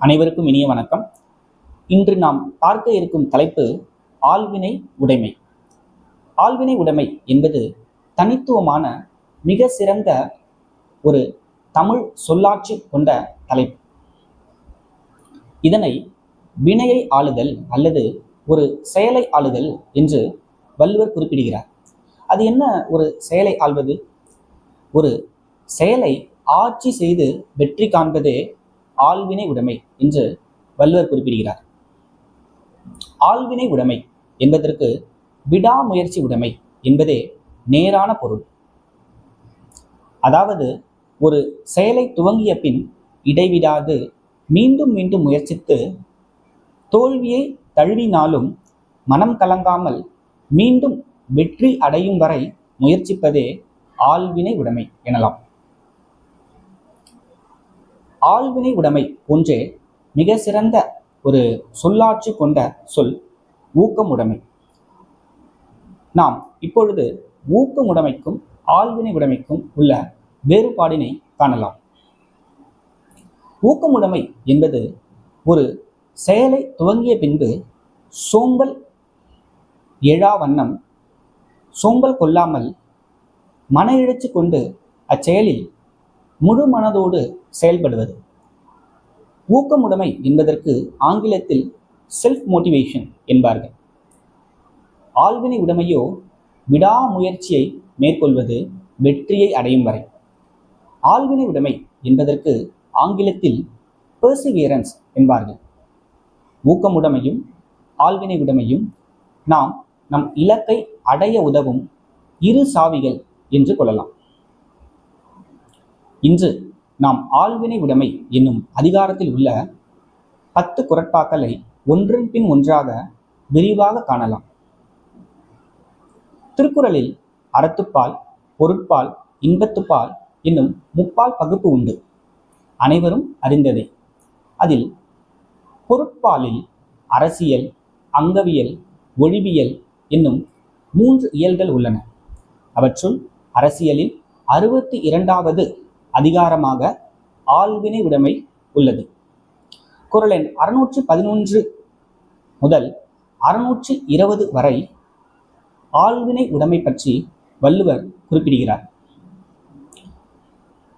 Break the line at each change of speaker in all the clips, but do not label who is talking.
அனைவருக்கும் இனிய வணக்கம். இன்று நாம் பார்க்க இருக்கும் தலைப்பு ஆள்வினை உடைமை. ஆள்வினை உடைமை என்பது தனித்துவமான மிக சிறந்த ஒரு தமிழ் சொல்லாட்சி கொண்ட தலைப்பு. இதனை வினையை ஆளுதல் அல்லது ஒரு செயலை ஆளுதல் என்று வள்ளுவர் குறிப்பிடுகிறார். அது என்ன ஒரு செயலை ஆள்வது? ஒரு செயலை ஆட்சி செய்து வெற்றி காண்பதே ஆள்வினை உடைமை என்று வள்ளுவர் குறிப்பிடுகிறார். ஆள்வினை உடைமை என்பதற்கு விடாமுயற்சி உடைமை என்பதே நேரான பொருள். அதாவது ஒரு செயலை துவங்கிய பின் இடைவிடாது மீண்டும் மீண்டும் முயற்சித்து தோல்வியை தழுவினாலும் மனம் கலங்காமல் மீண்டும் வெற்றி அடையும் வரை முயற்சிப்பதே ஆள்வினை உடைமை எனலாம். ஆள்வினை உடைமை போன்றே மிக சிறந்த ஒரு சொல்லாட்சி கொண்ட சொல் ஊக்கமுடைமை. நாம் இப்பொழுது ஊக்கமுடைமைக்கும் ஆள்வினை உடைமைக்கும் உள்ள வேறுபாடினை காணலாம். ஊக்கமுடைமை என்பது ஒரு செயலை துவங்கிய பின்பு சோம்பல் எழா வண்ணம் சோம்பல் கொள்ளாமல் மன எழுச்சி கொண்டு அச்செயலில் முழு மனதோடு செயல்படுவது. ஊக்கமுடைமை என்பதற்கு ஆங்கிலத்தில் செல்ஃப் மோட்டிவேஷன் என்பார்கள். ஆள்வினை உடைமையோ விடாமுயற்சியை மேற்கொள்வது வெற்றியை அடையும் வரை. ஆள்வினை உடைமை என்பதற்கு ஆங்கிலத்தில் பெர்சிவியரன்ஸ் என்பார்கள். ஊக்கமுடைமையும் ஆள்வினை உடைமையும் நாம் நம் இலக்கை அடைய உதவும் இரு சாவிகள் என்று கொள்ளலாம். இன்று நாம் ஆள்வினை உடைமை என்னும் அதிகாரத்தில் உள்ள 10 குறட்பாக்களை ஒன்றன் பின் ஒன்றாக விரிவாக காணலாம். திருக்குறளில் அறத்துப்பால், பொருட்பால், இன்பத்துப்பால் என்னும் முப்பால் பகுப்பு உண்டு. அனைவரும் அறிந்ததே. அதில் பொருட்பாலில் அரசியல், அங்கவியல், ஒழிவியல் என்னும் 3 இயல்கள் உள்ளன. அவற்றுள் அரசியலில் 62வது அதிகாரமாக ஆள்வினை உடைமை உள்ளது. குறள் எண் 611 முதல் 620 வரை ஆள்வினை உடைமை பற்றி வள்ளுவர் குறிப்பிடுகிறார்.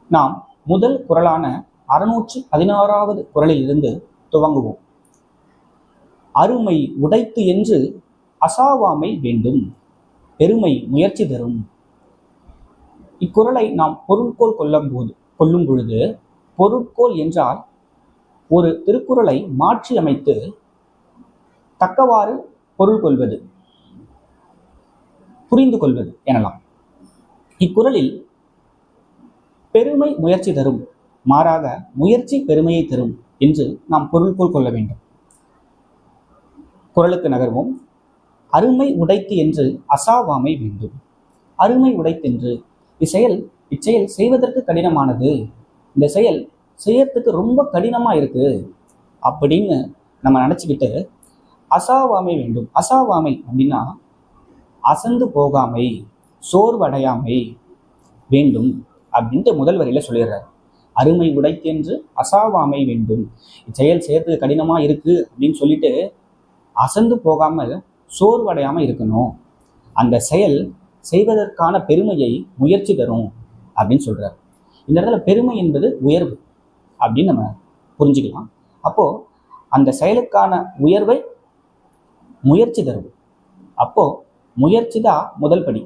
நாம் முதல் குறளான 616வது குறளிலிருந்து துவங்குவோம். அருமை உடைத்து என்று அசாவாமை வேண்டும், பெருமை முயற்சி தரும். இக்குறளை நாம் பொருட்கோள் கொள்ளும் பொழுது, பொருட்கோள் என்றால் ஒரு திருக்குறளை மாற்றி அமைத்து தக்கவாறு பொருள் கொள்வது, புரிந்து கொள்வது எனலாம். இக்குறளில் பெருமை முயற்சி தரும், மாறாக முயற்சி பெருமையை தரும் என்று நாம் பொருட்கோள் கொள்ள வேண்டும். குறளுக்கு நகர்வோம். அருமை உடைத்து என்று அசாவாமை வேண்டும். அருமை உடைத்தென்று இச்செயல் செய்வதற்கு கடினமானது, இந்த செயல் செய்யறதுக்கு ரொம்ப கடினமா இருக்கு அப்படின்னு நம்ம நினைச்சுக்கிட்டு அசாவாமை வேண்டும். அசாவாமை அப்படின்னா அசந்து போகாமை, சோர்வடையாமை வேண்டும் அப்படின்ட்டு முதல் வரியில சொல்லிடுறாரு. அருமை உடைத்தென்று அசாவாமை வேண்டும். இச்செயல் செய்யறதுக்கு கடினமா இருக்கு அப்படின்னு சொல்லிட்டு அசந்து போகாமல் சோர்வடையாம இருக்கணும். அந்த செயல் செய்வதற்கான பெருமையை முயற்சி தரும் அப்படின்னு சொல்றாரு. இந்த இடத்துல பெருமை என்பது உயர்வு அப்படின்னு நம்ம புரிஞ்சுக்கலாம். அப்போ அந்த செயலுக்கான உயர்வை முயற்சி தரும். அப்போ முயற்சி தான் முதல் படி.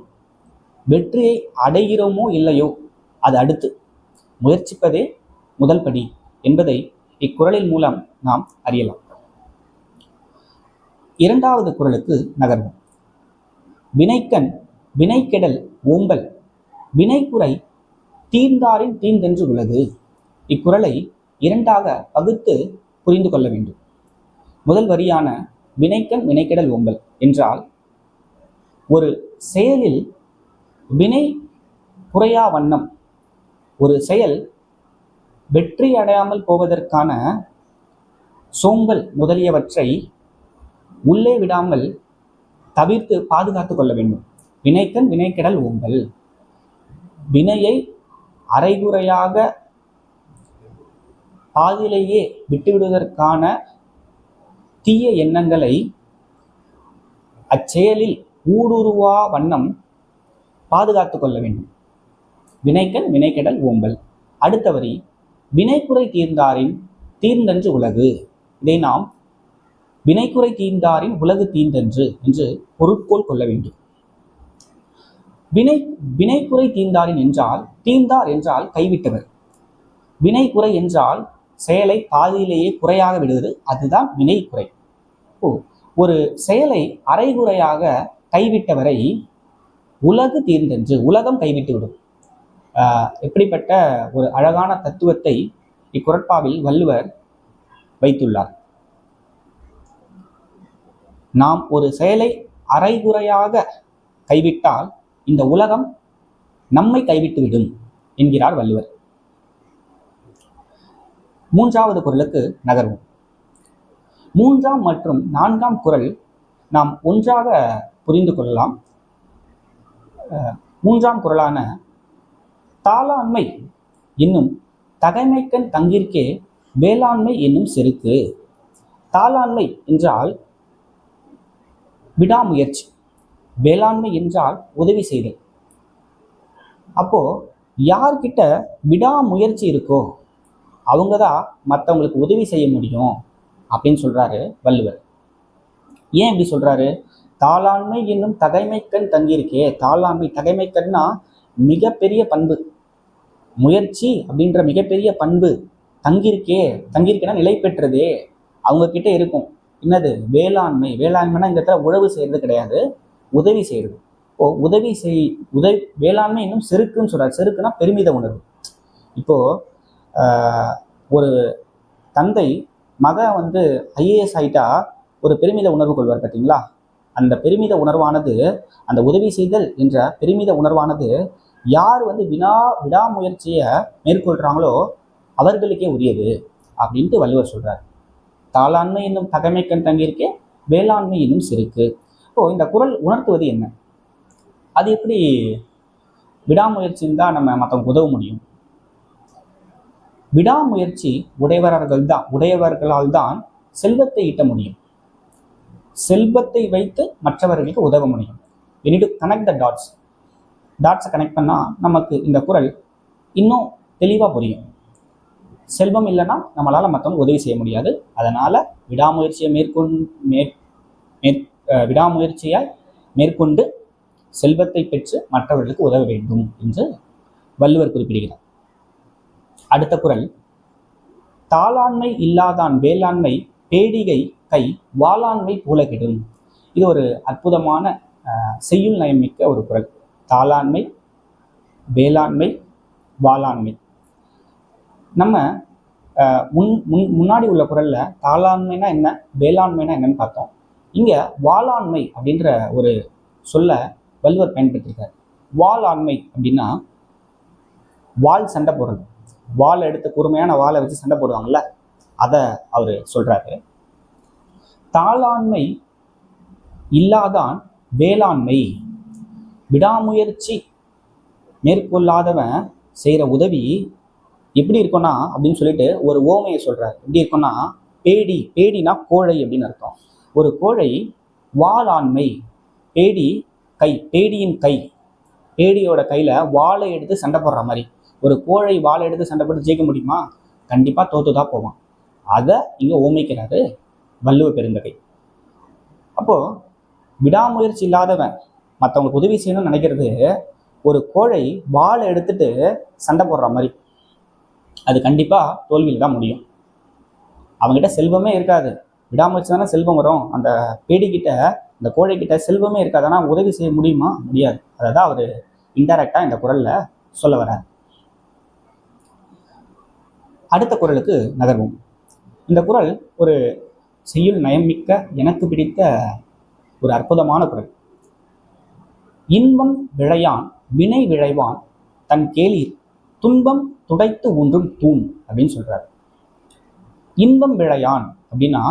வெற்றியை அடைகிறோமோ இல்லையோ அது அடுத்து, முயற்சிப்பதே முதல் படி என்பதை இக்குறளின் மூலம் நாம் அறியலாம். இரண்டாவது குறளுக்கு நகர்வோம். வினைக்கண் வினைக்கெடல் ஓம்பல், வினைக்குறை தீர்ந்தாரின் தீர்ந்தென்று உள்ளது. இக்குறளை இரண்டாக பகுத்து புரிந்து கொள்ள வேண்டும். முதல் வரியான வினைக்கண் வினைக்கெடல் ஓம்பல் என்றால், ஒரு செயலில் வினை குறையா வண்ணம் ஒரு செயல் வெற்றி அடையாமல் போவதற்கான சோம்பல் முதலியவற்றை உள்ளே விடாமல் தவிர்த்து பாதுகாத்து கொள்ள வேண்டும். வினைக்கண் வினைக்கெடல் ஓம்பல், வினையை அரைகுறையாக பாதியிலேயே விட்டுவிடுவதற்கான தீய எண்ணங்களை அச்செயலில் ஊடுருவா வண்ணம் பாதுகாத்து கொள்ள வேண்டும். வினைக்கண் வினைக்கெடல் ஓம்பல். அடுத்த வரி, வினைக்குறை தீர்ந்தாரின் தீர்ந்தன்று உலகு. இதை நாம் வினைக்குறை தீர்ந்தாரின் உலகு தீர்ந்தன்று என்று பொருட்கோள் கொள்ள வேண்டும். வினைக்குறை தீர்ந்தாரின் என்றால், தீர்ந்தார் என்றால் கைவிட்டவர், வினைக்குறை என்றால் செயலை பாதியிலேயே குறையாக விடுவது, அதுதான் வினைக்குறை. ஒரு செயலை அரைகுறையாக கைவிட்டவரை உலகு தீர்ந்தென்று, உலகம் கைவிட்டு விடும். எப்படிப்பட்ட ஒரு அழகான தத்துவத்தை இக்குறட்பாவில் வள்ளுவர் வைத்துள்ளார். நாம் ஒரு செயலை அரைகுறையாக கைவிட்டால் இந்த உலகம் நம்மை கைவிட்டு விடும் என்கிறார் வள்ளுவர். மூன்றாவது குறளுக்கு நகர்வோம். 3ஆம் மற்றும் 4ஆம் குறள் நாம் ஒன்றாக புரிந்து கொள்ளலாம். 3ஆம் குறளான தாளாண்மை என்னும் தகைமைக்கண் தங்கிற்கே வேளாண்மை என்னும் செருக்கு. தாளாண்மை என்றால் விடாமுயற்சி, வேளாண்மை என்றால் உதவி செய்தல். அப்போ யார்கிட்ட விடாமுயற்சி இருக்கோ அவங்க தான் மற்றவங்களுக்கு உதவி செய்ய முடியும் அப்படின்னு சொல்றாரு வள்ளுவர். ஏன் இப்படி சொல்றாரு? தாளாண்மை என்னும் தகைமைக்கண் தங்கியிருக்கே. தாளாண்மை, தகைமைக்கண்னா மிகப்பெரிய பண்பு, முயற்சி அப்படின்ற மிகப்பெரிய பண்பு தங்கியிருக்கேன்னா நிலை பெற்றதே அவங்க கிட்ட இருக்கும். என்னது? வேளாண்மை. வேளாண்மைனா இந்த இடத்துல உழவு செய்யறது கிடையாது, உதவி செய்யறது. வேளாண்மை இன்னும் செருக்குன்னு சொல்றாரு. செருக்குன்னா பெருமித உணர்வு. இப்போ ஒரு தந்தை மகன் IAS ஆயிட்டா ஒரு பெருமித உணர்வு கொள்வார் பார்த்தீங்களா? அந்த பெருமித உணர்வானது, அந்த உதவி செய்தல் என்ற பெருமித உணர்வானது யார் விடாமுயற்சியை மேற்கொள்றாங்களோ அவர்களுக்கே உரியது அப்படின்ட்டு வள்ளுவர் சொல்றார். தாளாண்மை என்னும் தகைமைக்கண் தங்கியிருக்கே வேளாண்மை என்னும் செருக்கு. இந்த குறள் உணர்த்துவது என்ன? அது எப்படி விடாமுயற்சின்னு தான் நம்ம மற்றவங்க உதவ முடியும்? விடாமுயற்சி உடையவர்களால் தான் செல்வத்தை ஈட்ட முடியும். செல்வத்தை வைத்து மற்றவர்களுக்கு உதவ முடியும். we need to connect the டாட்ஸை கனெக்ட் பண்ணா நமக்கு இந்த குறள் இன்னும் தெளிவா புரியும். செல்வம் இல்லைன்னா நம்மளால மற்றவங்க உதவி செய்ய முடியாது. அதனால விடாமுயற்சியை மேற்கொண்டு செல்வத்தை பெற்று மற்றவர்களுக்கு உதவ வேண்டும் என்று வள்ளுவர் குறிப்பிடுகிறார். அடுத்த குறள், தாளாண்மை இல்லாதான் வேளாண்மை பேடிகை கை வாளாண்மை பூலகிடும். இது ஒரு அற்புதமான செய்யுள் நயமிக்க ஒரு குறள். தாளாண்மை, வேளாண்மை, வாளாண்மை. நம்ம முன்னாடி உள்ள குறள்ல தாளாண்மைனா என்ன, வேளாண்மைனா என்னன்னு பார்த்தோம். இங்க வாளாண்மை அப்படின்ற ஒரு சொல்ல வள்ளுவர் பயன்படுத்தியிருக்காரு. வாளாண்மை அப்படின்னா வாள் சண்டை போடுறது. வாளை எடுத்து, கூர்மையான வாளை வச்சு சண்டை போடுவாங்கல்ல, அதை அவர் சொல்றாரு. தாளாண்மை இல்லாதான் வேளாண்மை, விடாமுயற்சி மேற்கொள்ளாதவன் செய்யற உதவி எப்படி இருக்கும்னா அப்படின்னு சொல்லிட்டு ஒரு ஓமையை சொல்றாரு. எப்படி இருக்கும்னா, பேடினா கோழை அப்படின்னு அர்த்தம். ஒரு கோழை வாளாண்மை, பேடியின் கை, பேடியோட கையில வாளை எடுத்து சண்டை போடுற மாதிரி. ஒரு கோழை வாளை எடுத்து சண்டை போட்டு ஜெயிக்க முடியுமா? கண்டிப்பா தோத்துதான் போவான். அதை இங்க ஓமைக்கிறாரு வள்ளுவ பெருந்தகை. அப்போ விடாமுயற்சி இல்லாதவன் மற்றவங்களுக்கு உதவி செய்யணும்னு நினைக்கிறது ஒரு கோழை வாளை எடுத்துட்டு சண்டை போடுற மாதிரி. அது கண்டிப்பா தோல்வியில் தான் முடியும். அவங்ககிட்ட செல்வமே இருக்காது. விடாமுயற்சி தானே செல்வம் வரும். அந்த பேடிக்கிட்ட, இந்த கோழைக்கிட்ட செல்வமே இருக்காது. ஆனால் உதவி செய்ய முடியுமா? முடியாது. அதை தான் அவர் இன்டைரக்டா இந்த குறள்ல சொல்ல வர்றார். அடுத்த குறளுக்கு நகர்வோம். இந்த குறள் ஒரு செய்யுள் நயமிக்க, எனக்கு பிடித்த ஒரு அற்புதமான குறள். இன்பம் விழையான் வினை விழைவான் தன் கேளிர் துன்பம் துடைத்து ஊன்றும் தூண் அப்படின்னு சொல்றாரு. இன்பம் விழையான் அப்படின்னா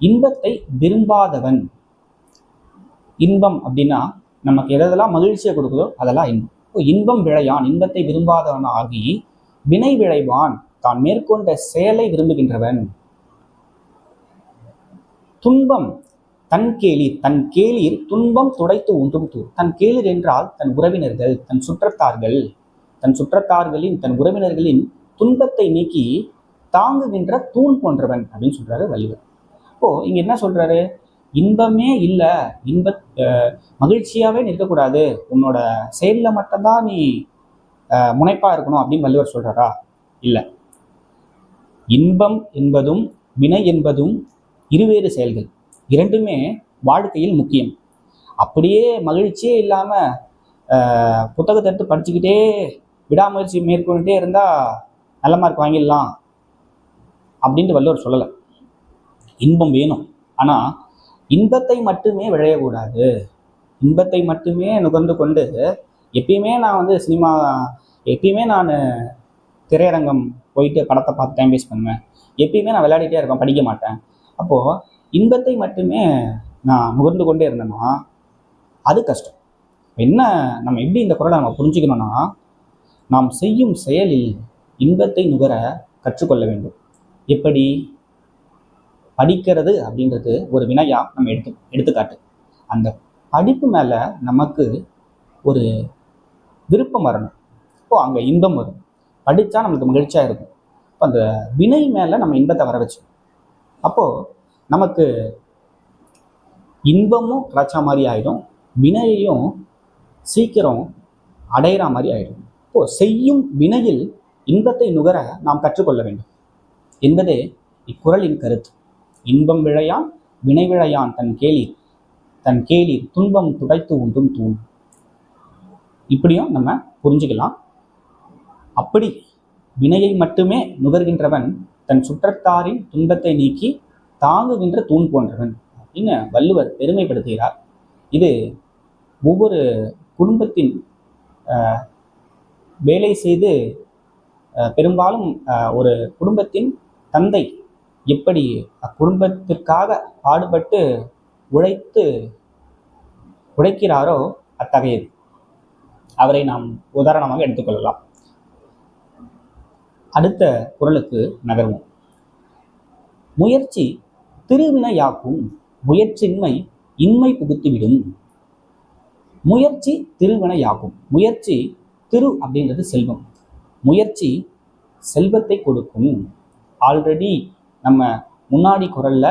இன்பத்தை விரும்பாதவன். இன்பம் அப்படின்னா நமக்கு எதெல்லாம் மகிழ்ச்சியை கொடுக்குதோ அதெல்லாம் இன்பம். இன்பம் விழையான், இன்பத்தை விரும்பாதவன் ஆகி வினை விளைவான், தான் மேற்கொண்ட செயலை விரும்புகின்றவன். துன்பம் தன் கேளிர், தன் கேளிர் துன்பம் துடைத்து உண்டும் தூர். தன் கேளிர் என்றால் தன் உறவினர்கள், தன் சுற்றத்தார்கள், தன் உறவினர்களின் துன்பத்தை நீக்கி தாங்குகின்ற தூண் போன்றவன் அப்படின்னு சொல்றாரு வள்ளுவர். இப்போ இங்க என்ன சொல்றாரு? இன்பமே இல்லை, மகிழ்ச்சியாவே நிற்கக்கூடாது, உன்னோட செயலில் மட்டும்தான் நீ முனைப்பா இருக்கணும் அப்படின்னு வள்ளுவர் சொல்றாரா? இல்லை. இன்பம் என்பதும் வினை என்பதும் இருவேறு செயல்கள். இரண்டுமே வாழ்க்கையில் முக்கியம். அப்படியே மகிழ்ச்சியே இல்லாம புத்தகத்தை எடுத்து படிச்சுக்கிட்டே விடாமுயற்சி மேற்கொண்டுட்டே இருந்தா நல்ல மார்க் வாங்கிடலாம் அப்படின்ட்டு வள்ளுவர் சொல்லலை. இன்பம் வேணும், ஆனா இன்பத்தை மட்டுமே விளையக்கூடாது. இன்பத்தை மட்டுமே நுகர்ந்து கொண்டு எப்பயுமே நான் சினிமா, எப்பயுமே நான் திரையரங்கம் போயிட்டு படத்தை பார்த்து டைம் வேஸ்ட் பண்ணுவேன், எப்பயுமே நான் விளையாடிட்டே இருப்பேன், படிக்க மாட்டேன். அப்போது இன்பத்தை மட்டுமே நான் நுகர்ந்து கொண்டே இருந்தேன்னா அது கஷ்டம். என்ன நம்ம எப்படி இந்த குறளை நம்ம புரிஞ்சுக்கணும்னா, நாம் செய்யும் செயலில் இன்பத்தை நுகர கற்றுக்கொள்ள வேண்டும். எப்படி? படிக்கிறது அப்படின்றது ஒரு வினையா நம்ம எடுத்துக்காட்டு. அந்த படிப்பு மேலே நமக்கு ஒரு விருப்பம் வரணும். இப்போ அங்கே இன்பம் வரும். படித்தா நமக்கு மகிழ்ச்சியாக இருக்கும். இப்போ அந்த வினை மேலே நம்ம இன்பத்தை வர வச்சு, அப்போது நமக்கு இன்பமும் கிடைச்ச மாதிரி ஆகிடும், வினையையும் சீக்கிரம் அடையிற மாதிரி ஆகிடும். இப்போது செய்யும் வினையில் இன்பத்தை நுகர நாம் கற்றுக்கொள்ள வேண்டும் என்பதே இக்குறளின் கருத்து. இன்பம் விழையான் வினை விழையான் தன் கேளிர் துன்பம் துடைத்து உண்டும் தூண். இப்படியும் நம்ம புரிஞ்சுக்கலாம். அப்படி வினையை மட்டுமே நுகர்கின்றவன் தன் சுற்றத்தாரின் துன்பத்தை நீக்கி தாங்குகின்ற தூண் போன்றவன் அப்படின்னு வள்ளுவர் பெருமைப்படுத்துகிறார். இது ஒவ்வொரு குடும்பத்தின் வேலை செய்து பெரும்பாலும் ஒரு குடும்பத்தின் தந்தை எப்படி அக்குடும்பத்திற்காக பாடுபட்டு உழைக்கிறாரோ அத்தகையது. அவரை நாம் உதாரணமாக எடுத்துக்கொள்ளலாம். அடுத்த குறளுக்கு நகர்வோம். முயற்சி திருவினையாக்கும், முயற்சியின்மை இன்மை புகுத்திவிடும். முயற்சி திருவினையாக்கும். முயற்சி, திரு அப்படின்றது செல்வம். முயற்சி செல்வத்தை கொடுக்கும். ஆல்ரெடி நம்ம முன்னாடி குறள்ல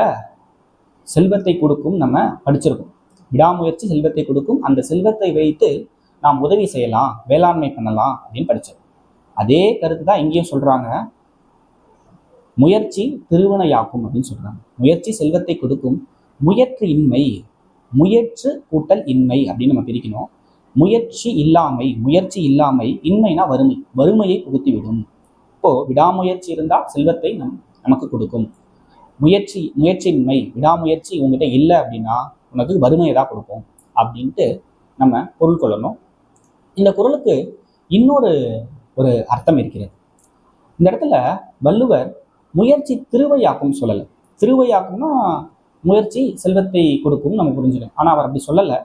செல்வத்தை கொடுக்கும் நம்ம படிச்சிருக்கோம். விடாமுயற்சி செல்வத்தை கொடுக்கும், அந்த செல்வத்தை வைத்து நாம் உதவி செய்யலாம், வேளாண்மை பண்ணலாம் அப்படின்னு படித்தோம். அதே கருத்து தான் இங்கேயும் சொல்றாங்க. முயற்சி திருவினையாக்கும் அப்படின்னு சொல்றாங்க. முயற்சி செல்வத்தை கொடுக்கும், முயற்று இன்மை, முயற்று கூட்டல் இன்மை அப்படின்னு நம்ம பிரிக்கணும். முயற்சி இல்லாமை, இன்மைனா வறுமை, வறுமையை புகுத்திவிடும். இப்போ விடாமுயற்சி இருந்தால் செல்வத்தை நமக்கு கொடுக்கும். முயற்சியின்மை, விடாமுயற்சி உங்ககிட்ட இல்லை அப்படின்னா உனக்கு வறுமையை தான் கொடுக்கும் அப்படின்ட்டு நம்ம பொருள் கொள்ளணும். இந்த குறளுக்கு இன்னொரு ஒரு அர்த்தம் இருக்கிறது. இந்த இடத்துல வள்ளுவர் முயற்சி திருவையாக்கும் சொல்லலை. திருவையாக்கும்னா முயற்சி செல்வத்தை கொடுக்கும் நம்ம புரிஞ்சுக்கணும். ஆனால் அவர் அப்படி சொல்லலை,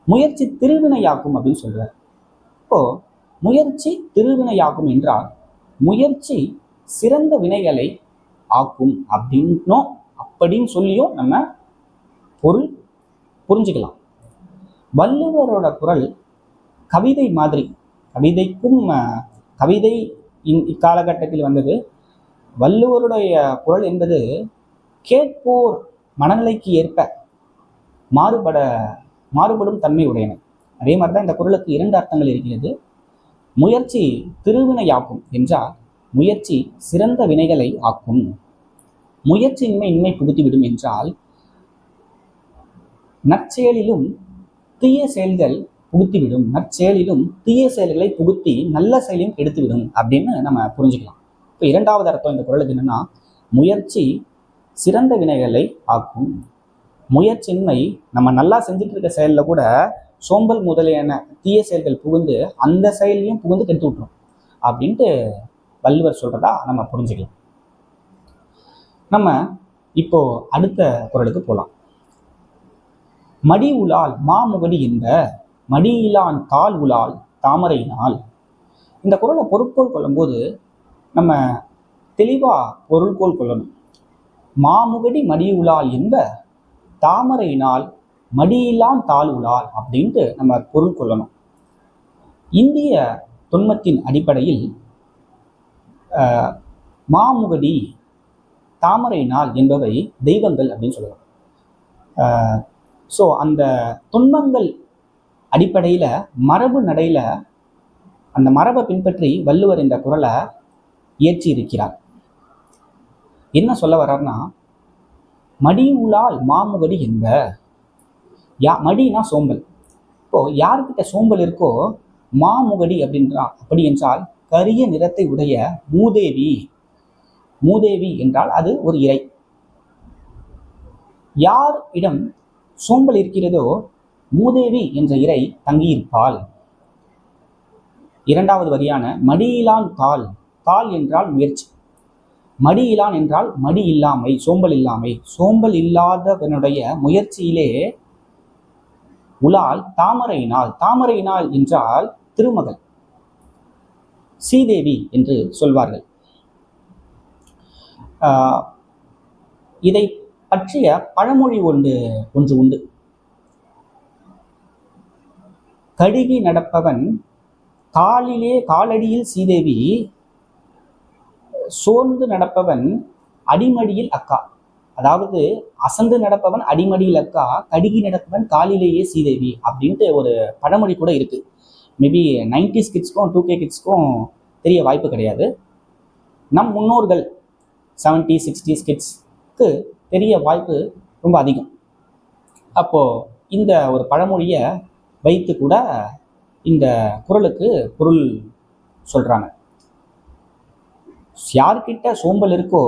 முயற்சி திருவினையாக்கும் அப்படின்னு சொல்றார். இப்போ முயற்சி திருவினையாக்கும் என்றால் முயற்சி சிறந்த வினைகளை ஆக்கும் அப்படின்னு சொல்லியும் நம்ம பொருள் புரிஞ்சுக்கலாம். வள்ளுவரோட குறள் கவிதை மாதிரி. கவிதை இக்காலகட்டத்தில் வந்தது. வள்ளுவருடைய குறள் என்பது கேட்போர் மனநிலைக்கு ஏற்ப மாறுபடும் தன்மை உடையன. அதே மாதிரி தான் இந்த குறளுக்கு இரண்டு அர்த்தங்கள் இருக்கிறது. முயற்சி திருவினையாக்கும் என்றால் முயற்சி சிறந்த வினைகளை ஆக்கும். முயற்சியின்மை இன்மை புகுத்திவிடும் என்றால் நற்செயலிலும் தீய செயல்கள் புகுத்திவிடும். நற்செயலிலும் தீய செயல்களை புகுத்தி நல்ல செயலையும் எடுத்துவிடும் அப்படின்னு நம்ம புரிஞ்சுக்கலாம். இப்போ இரண்டாவது அர்த்தம் இந்த குறளுக்கு என்னன்னா, முயற்சி சிறந்த வினைகளை ஆக்கும். முயற்சியின்மை நம்ம நல்லா செஞ்சுட்டு இருக்க செயலில் கூட சோம்பல் முதலியான தீய செயல்கள் புகுந்து அந்த செயலையும் புகுந்து கெடுத்து விட்டுரும் அப்படின்ட்டு வள்ளுவர் சொல்றதா நம்ம புரிஞ்சுக்கலாம். நம்ம இப்போ அடுத்த குறளுக்கு போகலாம். மடி உலால் மாமுகடி என்ப மடியிலான் தாள் உலால் தாமரையினால். இந்த குறளை பொருட்போல் கொள்ளும்போது நம்ம தெளிவா பொருள்கோள் கொள்ளணும். மாமுகடி மடியுளால் என்ப தாமரையினால் மடியிலான் தாழ் உலால் அப்படின்ட்டு நம்ம பொருள் கொள்ளணும். இந்திய தொன்மத்தின் அடிப்படையில் மாமுகடி, தாமரை நாள் என்பவை தெய்வங்கள் அப்படின்னு சொல்லலாம். ஸோ அந்த தொன்மங்கள் அடிப்படையில் மரபு நடையில் அந்த மரபை பின்பற்றி வள்ளுவர் இந்த குறளை இயற்றி இருக்கிறார். என்ன சொல்ல வர்றார்னா, மடி உலால் மாமுகடி என்ப. மடினா சோம்பல். இப்போ யார்கிட்ட சோம்பல் இருக்கோ மாமுகடி அப்படி என்றால் கரிய நிறத்தை உடைய மூதேவி. மூதேவி என்றால் அது ஒரு இறை. யார் இடம் சோம்பல் இருக்கிறதோ மூதேவி என்ற இறை தங்கியிருப்பாள். இரண்டாவது வரியான மடியிலான் தாள். தாள் என்றால் முயற்சி. மடியிலான் என்றால் மடி இல்லாமை, சோம்பல் இல்லாமை. சோம்பல் இல்லாதவனுடைய முயற்சியிலே உலால் தாமரையினால். தாமரையினால் என்றால் திருமகள், ஸ்ரீதேவி என்று சொல்வார்கள். இதை பற்றிய பழமொழி ஒன்று உண்டு. கடுகி நடப்பவன் காலடியில் சீதேவி, சோர்ந்து நடப்பவன் அடிமடியில் அக்கா. அதாவது அசந்து நடப்பவன் அடிமடியில் அக்கா, கடுகி நடப்பவன் காலிலேயே சீதேவி அப்படின்ட்டு ஒரு பழமொழி கூட இருக்கு. மேபி 90s கிட்ஸ்க்கும் 2K கிட்ஸ்க்கும் தெரிய வாய்ப்பு கிடையாது. நம் முன்னோர்கள் 70s 60s கிட்ஸ்க்கு தெரிய வாய்ப்பு ரொம்ப அதிகம். அப்போது இந்த ஒரு பழமொழியை வைத்து கூட இந்த குறளுக்கு பொருள் சொல்கிறாங்க. யார்கிட்ட சோம்பல் இருக்கோ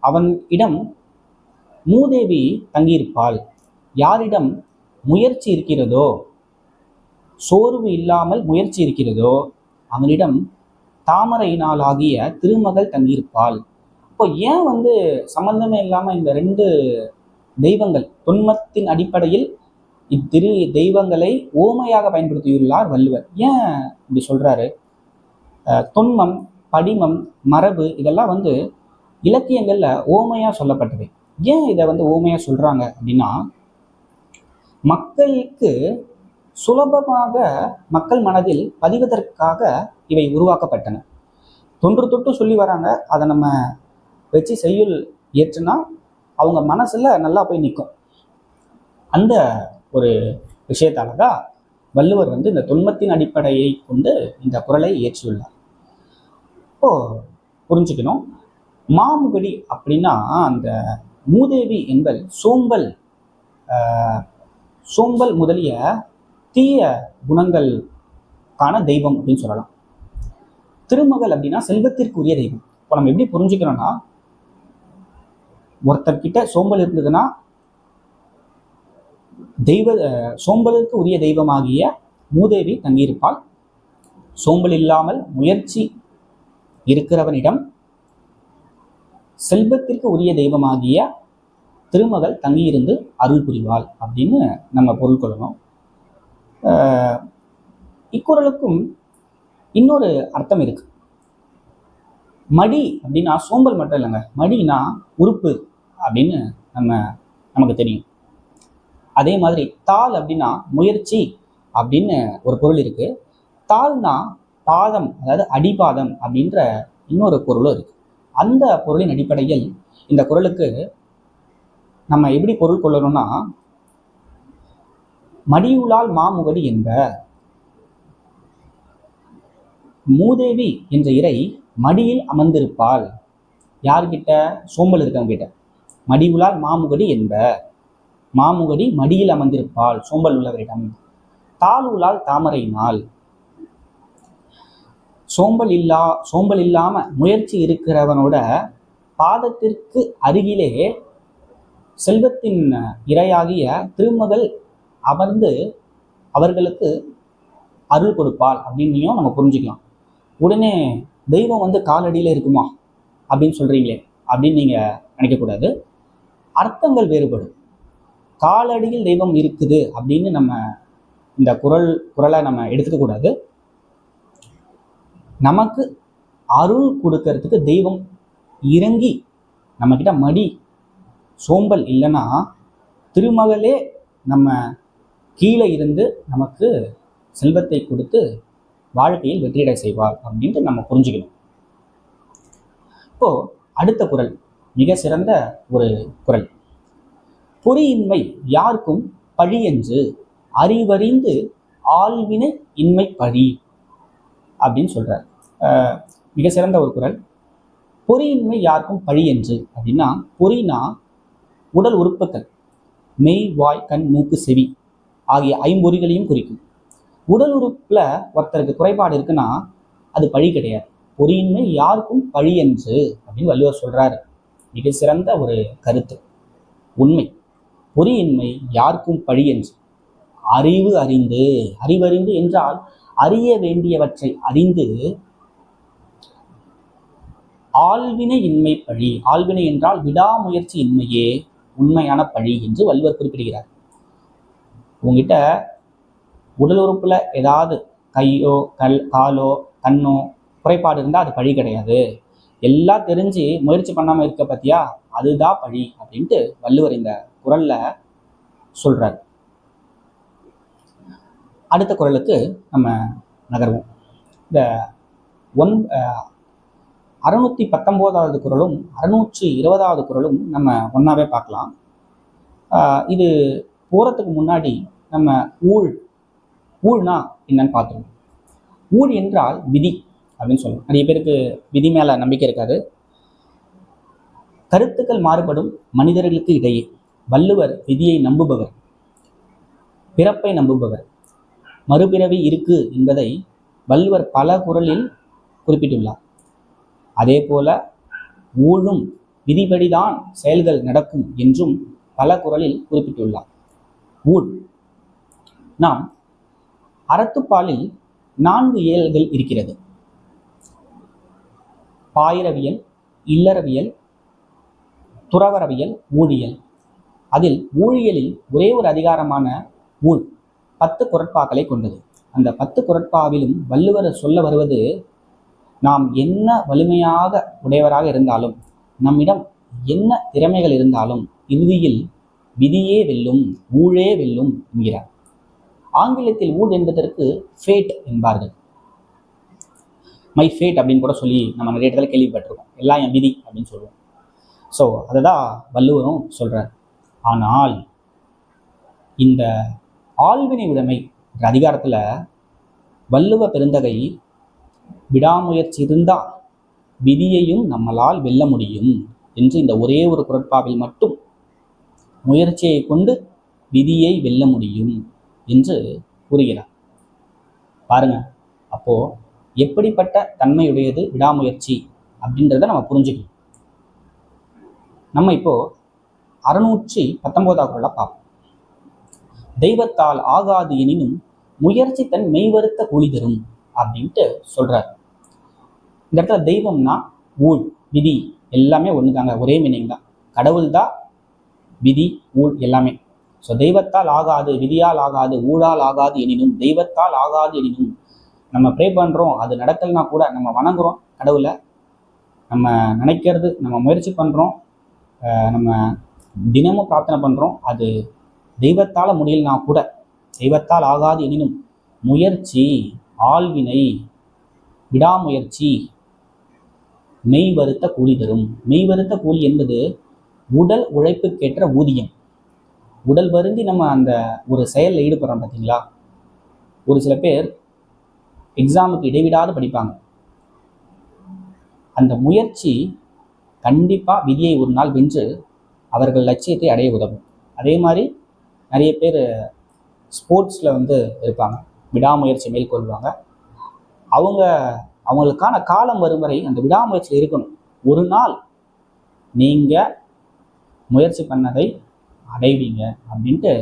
அவன் இடம் மூதேவி தங்கியிருப்பாள். யாரிடம் முயற்சி இருக்கிறதோ, சோர்வு இல்லாமல் முயற்சி இருக்கிறதோ அவனிடம் தாமரையினாலாகிய திருமகள் தங்கியிருப்பாள். இப்போ ஏன் சம்பந்தமே இல்லாமல் இந்த ரெண்டு தெய்வங்கள் தொன்மத்தின் அடிப்படையில் இத்திரு தெய்வங்களை ஓமையாக பயன்படுத்தியுள்ளார் வள்ளுவர். ஏன் இப்படி சொல்றாரு? தொன்மம், படிமம், மரபு இதெல்லாம் இலக்கியங்கள்ல ஓமையா சொல்லப்பட்டவை. ஏன் இதை ஓமையா சொல்றாங்க அப்படின்னா, மக்களுக்கு சுலபமாக மக்கள் மனதில் பதிவதற்காக இவை உருவாக்கப்பட்டன. தொன்று தொட்டு சொல்லி வராங்க. அதை நம்ம வச்சு செய்யுள் ஏற்றுனா அவங்க மனசுல நல்லா போய் நிற்கும். அந்த ஒரு விஷயத்தால தான் வள்ளுவர் இந்த தொன்மத்தின் அடிப்படையை கொண்டு இந்த குறளை இயற்றியுள்ளார். இப்போ புரிஞ்சுக்கணும், மாமுகடி அப்படின்னா அந்த மூதேவி என்பல் சோம்பல் முதலிய தீய குணங்களுக்கான தெய்வம் அப்படின்னு சொல்லலாம். திருமகள் அப்படின்னா செல்வத்திற்குரிய தெய்வம். இப்போ நம்ம எப்படி புரிஞ்சுக்கிறோம்னா, ஒருத்தர்கிட்ட சோம்பல் இருந்ததுன்னா சோம்பலுக்கு உரிய தெய்வமாகிய மூதேவி தங்கியிருப்பாள். சோம்பல் இல்லாமல் முயற்சி இருக்கிறவனிடம் செல்வத்திற்கு உரிய தெய்வமாகிய திருமகள் தங்கியிருந்து அருள் புரிவாள் அப்படின்னு நம்ம பொருள் கொள்ளணும். இக்குறளுக்கும் இன்னொரு அர்த்தம் இருக்கு. மடி அப்படின்னா சோம்பல் மட்டும் இல்லைங்க, மடினா உறுப்பு அப்படின்னு நமக்கு தெரியும். அதே மாதிரி தாள் அப்படின்னா முயற்சி அப்படின்னு ஒரு பொருள் இருக்கு. தாள்னா பாதம், அதாவது அடிபாதம் அப்படின்ற இன்னொரு பொருளும் இருக்கு. அந்த பொருளின் அடிப்படையில் இந்த குறளுக்கு நம்ம எப்படி பொருள் கொள்ளணும்னா, மடியுளால் மாமுகடி என்ப. மூதேவி என்ற இறை மடியில் அமர்ந்திருப்பாள். யார்கிட்ட? சோம்பல் இருக்கவங்க கிட்ட. மடியுளால் மாமுகடி என்ப. மாமுகடி மடியில் அமர்ந்திருப்பாள் சோம்பல் உள்ளவரிடம். தாழ்வுளால் தாமரையினால். சோம்பல் இல்லாம முயற்சி இருக்கிறவனோட பாதத்திற்கு அருகிலே செல்வத்தின் இரையாகிய திருமகள் அமர்ந்து அவர்களுக்கு அருள் கொடுப்பாள் அப்படின்னையும் நம்ம புரிஞ்சுக்கலாம். உடனே தெய்வம் காலடியில் இருக்குமா அப்படின்னு சொல்றீங்களே அப்படின்னு நீங்க நினைக்கக்கூடாது. அர்த்தங்கள் வேறுபடும். காலடியில் தெய்வம் இருக்குது அப்படின்னு நம்ம இந்த குறளை நம்ம எடுத்துக்க கூடாது. நமக்கு அருள் கொடுக்கறதுக்கு தெய்வம் இறங்கி நம்மக்கிட்ட மடி சோம்பல் இல்லைன்னா திருமகளே நம்ம கீழே இருந்து நமக்கு செல்வத்தை கொடுத்து வாழ்க்கையில் வெற்றியடை செய்வார் அப்படின்ட்டு நம்ம புரிஞ்சுக்கணும். இப்போ அடுத்த குறள் மிக சிறந்த ஒரு குறள். பொறியின்மை யாருக்கும் பழியென்று அறிவறிந்து ஆள்வினை இன்மை பழி அப்படின்னு சொல்றார். மிக சிறந்த ஒரு குறள். பொறியின்மை யாருக்கும் பழியென்று அப்படின்னா, பொறினா உடல் உறுப்புகள், மெய் வாய் கண் மூக்கு செவி ஆகிய ஐம்பொறிகளையும் குறிக்கும். உடல் உறுப்புல ஒருத்தருக்கு குறைபாடு இருக்குன்னா அது பழி கிடையாது. பொறியின்மை யாருக்கும் பழி என்று அப்படின்னு வள்ளுவர் சொல்றாரு. மிக சிறந்த ஒரு கருத்து, உண்மை. பொறியின்மை யாருக்கும் பழி என்று அறிவறிந்து என்றால் அறிய வேண்டியவற்றை அறிந்து ஆள்வினை இன்மை பழி. ஆள்வினை என்றால் விடாமுயற்சி இன்மையே உண்மையான பழி என்று வள்ளுவர் குறிப்பிடுகிறார். உங்ககிட்ட உடல் உறுப்புல ஏதாவது கையோ காலோ கண்ணோ குறைபாடு இருந்தால் அது பழி கிடையாது. எல்லாம் தெரிஞ்சு முயற்சி பண்ணாமல் இருக்க பத்தியா, அதுதான் பழி அப்படின்ட்டு வள்ளுவர் இந்த குறள்ல சொல்றார். அடுத்த குறளுக்கு நம்ம நகர்வோம். இந்த 619வது குறளும் 620வது குறளும் நம்ம ஒன்றாவே பார்க்கலாம். இது போகிறதுக்கு முன்னாடி நம்ம ஊழ்னா என்னன்னு பார்த்துருவோம். ஊழ் என்றால் விதி அப்படின்னு சொல்லணும். நிறைய பேருக்கு விதி மேலே நம்பிக்கை இருக்காது. கருத்துக்கள் மாறுபடும் மனிதர்களுக்கு இடையே வள்ளுவர் விதியை நம்புபவர், பிறப்பை நம்புபவர், மறுபிறவி இருக்கு என்பதை வள்ளுவர் பல குறளில் குறிப்பிட்டுள்ளார். அதே போல ஊழும் விதிபடிதான் செயல்கள் நடக்கும் என்றும் பல குறளில் குறிப்பிட்டுள்ளார். ஊழ் நாம் அறத்துப்பாலில் 4 இயல்கள் இருக்கிறது. பாயிரவியல், இல்லறவியல், துறவரவியல், ஊழியல். அதில் ஊழியலில் ஒரே ஒரு அதிகாரமான ஊழ் 10 குறட்பாக்களை கொண்டது. அந்த 10 குறட்பாவிலும் வள்ளுவர் சொல்ல வருவது, நாம் என்ன வலிமையாக உடையவராக இருந்தாலும், நம்மிடம் என்ன திறமைகள் இருந்தாலும் இறுதியில் விதியே வெல்லும், ஊழே வெல்லும் என்கிறார். ஆங்கிலத்தில் ஊழ் என்பதற்கு ஃபேட் என்பார்கள். மை ஃபேட் அப்படின்னு கூட சொல்லி நம்ம நிறைய இடத்துல கேள்விப்பட்டிருக்கோம். எல்லாம் என் விதி அப்படின்னு சொல்லுவோம். ஸோ அதை தான் வள்ளுவரும் சொல்றார். ஆனால் இந்த ஆள்வினை உடைமை என்ற அதிகாரத்தில் வள்ளுவ பெருந்தகை விடாமுயற்சி இருந்தால் விதியையும் நம்மளால் வெல்ல முடியும் என்று இந்த ஒரே ஒரு குறட்பாவில் மட்டும் முயற்சியை கொண்டு விதியை வெல்ல முடியும் என்று கூறுகிறார். பாருங்க, அப்போ எப்படிப்பட்ட தன்மையுடையது விடாமுயற்சி அப்படின்றத நம்ம புரிஞ்சுக்கணும். நம்ம இப்போ 619வது குறளை பார்ப்போம். தெய்வத்தால் ஆகாது எனினும் முயற்சி தன் மெய்வருத்த கூலி தரும் அப்படின்ட்டு சொல்றாரு. இந்த இடத்துல தெய்வம்னா ஊழ், விதி எல்லாமே ஒண்ணுதாங்க, ஒரே மீனிங் தான். கடவுள் தான் விதி, ஊழ் எல்லாமே. ஸோ தெய்வத்தால் ஆகாது, விதியால் ஆகாது, ஊழால் ஆகாது எனினும், தெய்வத்தால் ஆகாது எனினும், நம்ம ப்ரே பண்ணுறோம் அது நடக்கலைன்னா கூட, நம்ம வணங்குறோம் கடவுளை, நம்ம நினைக்கிறது, நம்ம முயற்சி பண்ணுறோம், நம்ம தினமும் பிரார்த்தனை பண்ணுறோம், அது தெய்வத்தால் முடியலனா கூட, தெய்வத்தால் ஆகாது எனினும் முயற்சி, ஆள்வினை, விடாமுயற்சி மெய் வருத்த கூலி தரும். மெய் வருத்த கூலி என்பது உடல் உழைப்புக்கேற்ற ஊதியம். உடல் வருந்தி நம்ம அந்த ஒரு செயலில் ஈடுபடுறோம் பார்த்தீங்களா. ஒரு சில பேர் எக்ஸாமுக்கு இடைவிடாது படிப்பாங்க. அந்த முயற்சி கண்டிப்பாக விதியை ஒரு நாள் வென்று அவர்கள் லட்சியத்தை அடைய உதவும். அதே மாதிரி நிறைய பேர் ஸ்போர்ட்ஸில் இருப்பாங்க, விடாமுயற்சி மேற்கொள்வாங்க. அவங்களுக்கான காலம் வரும் வரை அந்த விடாமுயற்சியில் இருக்கணும். ஒரு நாள் நீங்கள் முயற்சி பண்ணதை அடைவீங்க அப்படின்ட்டு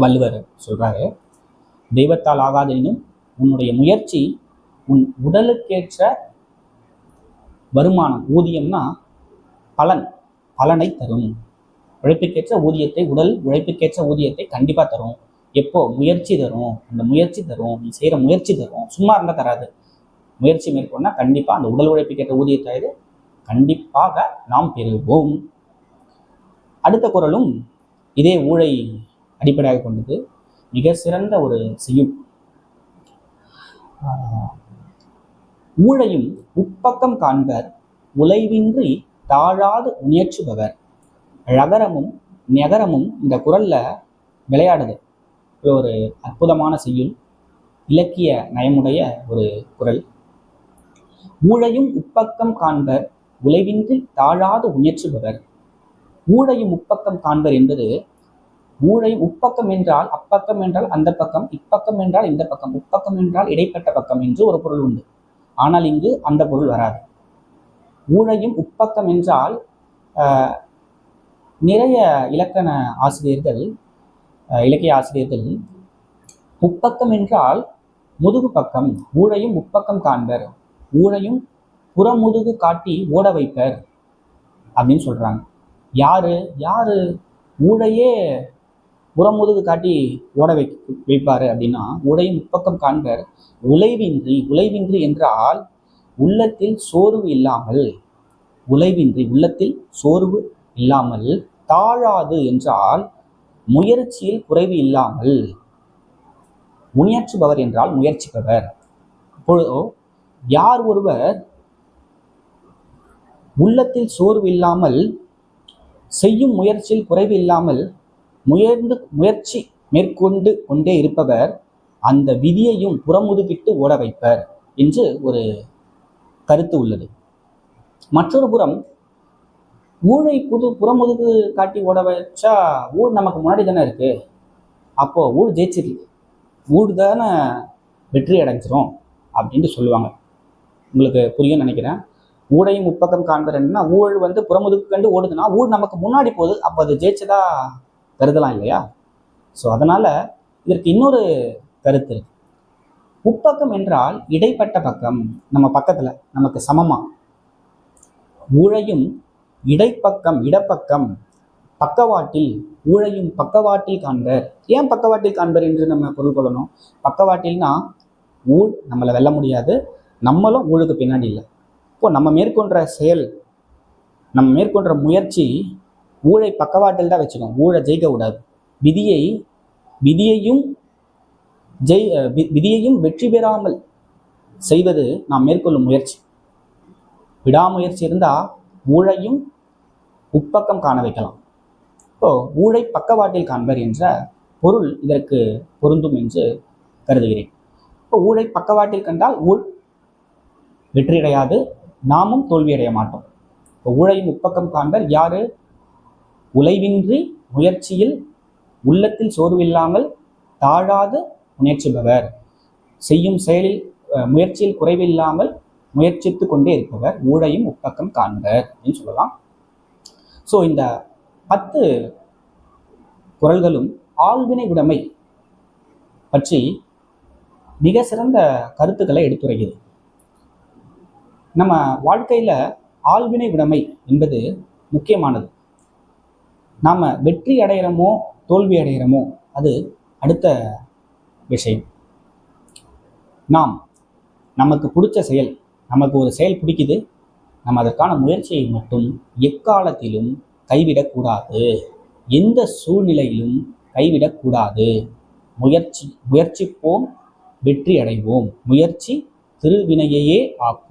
வள்ளுவர் சொல்கிறாரு. தெய்வத்தால் ஆகாதெனினும் உன்னுடைய முயற்சி உன் உடலுக்கேற்ற வருமானம், ஊதியம்னா பலனை தரும். உழைப்புக்கேற்ற ஊதியத்தை, உடல் உழைப்புக்கேற்ற ஊதியத்தை கண்டிப்பாக தரும். எப்போ? முயற்சி தரும். அந்த முயற்சி தரும், நீ செய்கிற முயற்சி தரும், சும்மா இருந்தால் தராது. முயற்சி மேற்கொண்டால் கண்டிப்பாக அந்த உடல் உழைப்புக்கேற்ற ஊதியத்தை கண்டிப்பாக நாம் பெறுவோம். அடுத்த குறளும் இதே ஊழை அடிப்படையாக கொண்டது. மிக சிறந்த ஒரு செய்யுள். ஊழையும் உப்பக்கம் காண்பர் உழைவின்றி தாழாது முயற்றுபவர். ழகரமும் நெகரமும் இந்த குறள்ல விளையாடுது. ஒரு அற்புதமான செய்யுள், இலக்கிய நயமுடைய ஒரு குறள். ஊழையும் உப்பக்கம் காண்பர் உழைவின்றி தாழாது முயற்றுபவர். ஊழையும் உப்பக்கம் காண்பர் என்பது, ஊழையும் உப்பக்கம் என்றால் அப்பக்கம் என்றால் அந்த பக்கம், இப்பக்கம் என்றால் இந்த பக்கம், உப்பக்கம் என்றால் இடைப்பட்ட பக்கம் என்று ஒரு பொருள் உண்டு. ஆனால் இங்கு அந்த பொருள் வராது. ஊழையும் உப்பக்கம் என்றால் நிறைய இலக்கண ஆசிரியர்கள், இலக்கிய ஆசிரியர்கள் உப்பக்கம் என்றால் முதுகு பக்கம், ஊழையும் உப்பக்கம் காண்பர், ஊழையும் புறமுதுகு காட்டி ஓட வைப்பர் அப்படின்னு சொல்றாங்க. யாரு ஊழையே புறமுதுகு காட்டி ஓட வைப்பாரு அப்படின்னா, ஊழையும் உப்பக்கம் காண்பர் உழைவின்றி என்றால் உள்ளத்தில் சோர்வு இல்லாமல், உழைவின்றி உள்ளத்தில் சோர்வு இல்லாமல், தாழாது என்றால் முயற்சியில் குறைவு இல்லாமல், முயற்றுபவர் என்றால் முயற்சிப்பவர். அப்பொழுதோ யார் ஒருவர் உள்ளத்தில் சோர்வு இல்லாமல், செய்யும் முயற்சியில் குறைவு இல்லாமல் முயற்சி மேற்கொண்டு கொண்டே இருப்பவர், அந்த விதியையும் புறமுதுகிட்டு ஓட வைப்பர் என்று ஒரு கருத்து உள்ளது. மற்றொரு புறம், ஊழை புறமுதுகு காட்டி ஓட வச்சா ஊழ் நமக்கு முன்னாடி தானே இருக்கு, அப்போ ஊழ் ஜெயிச்சிருக்கு, ஊழ் தானே வெற்றி அடைஞ்சிரும் அப்படின்ட்டு சொல்லுவாங்க. உங்களுக்கு புரியும் நினைக்கிறேன். ஊழையும் உப்பக்கம் காண்பதுன்னா, ஊழ் புறமுதுகு கண்டு ஓடுதுன்னா ஊழ் நமக்கு முன்னாடி போகுது, அப்போ அது ஜெயிச்சதா கருதலாம் இல்லையா? ஸோ அதனால இதற்கு இன்னொரு கருத்து இருக்கு. உப்பக்கம் என்றால் இடைப்பட்ட பக்கம், நம்ம பக்கத்துல நமக்கு சமமா. ஊழையும் இடைப்பக்கம், இடப்பக்கம், பக்கவாட்டில், ஊழையும் பக்கவாட்டில் காண்பர். ஏன் பக்கவாட்டில் காண்பர் என்று நம்ம பொருள் கொள்ளணும்? பக்கவாட்டில்னா ஊழ் நம்மளை வெல்ல முடியாது, நம்மளும் ஊழுக்கு பின்னாடி இல்லை. இப்போ நம்ம மேற்கொண்ட செயல், நம்ம மேற்கொண்ட முயற்சி ஊழை பக்கவாட்டில் தான் வச்சுக்கணும், ஊழை ஜெயிக்க கூடாது. விதியையும் வெற்றி பெறாமல் செய்வது நாம் மேற்கொள்ளும் முயற்சி. விடாமுயற்சி இருந்தால் ஊழையும் உப்பக்கம் காண வைக்கலாம். இப்போ ஊழை பக்கவாட்டில் காண்பர் என்ற பொருள் இதற்கு பொருந்தும் என்று கருதுகிறேன். இப்போ ஊழை பக்கவாட்டில் கண்டால் ஊழ் வெற்றியடையாது, நாமும் தோல்வியடைய மாட்டோம். இப்போ ஊழையும் உப்பக்கம் காண்பர் யாரு? உழைவின்றி முயற்சியில் உள்ளத்தில் சோர்வில்லாமல் தாழாது முயற்சிப்பவர், செய்யும் செயலில் முயற்சியில் குறைவில்லாமல் முயற்சித்து கொண்டே இருப்பவர் ஊழையும் உப்பக்கம் காண்பர் அப்படின்னு சொல்லலாம். ஸோ இந்த 10 குறள்களும் ஆள்வினை உடைமை பற்றி மிக சிறந்த கருத்துக்களை எடுத்துரைக்கிறது. நம்ம வாழ்க்கையில ஆள்வினை உடைமை என்பது முக்கியமானது. நாம வெற்றி அடைகிறோமோ தோல்வி அடைகிறோமோ அது அடுத்த விஷயம். நமக்கு பிடிச்ச செயல், நமக்கு ஒரு செயல் பிடிக்குது, நம்ம அதற்கான முயற்சியை மட்டும் எக்காலத்திலும் கைவிடக்கூடாது, எந்த சூழ்நிலையிலும் கைவிடக்கூடாது. முயற்சிப்போம், வெற்றி அடைவோம். முயற்சி திருவினையையே ஆக்கும்.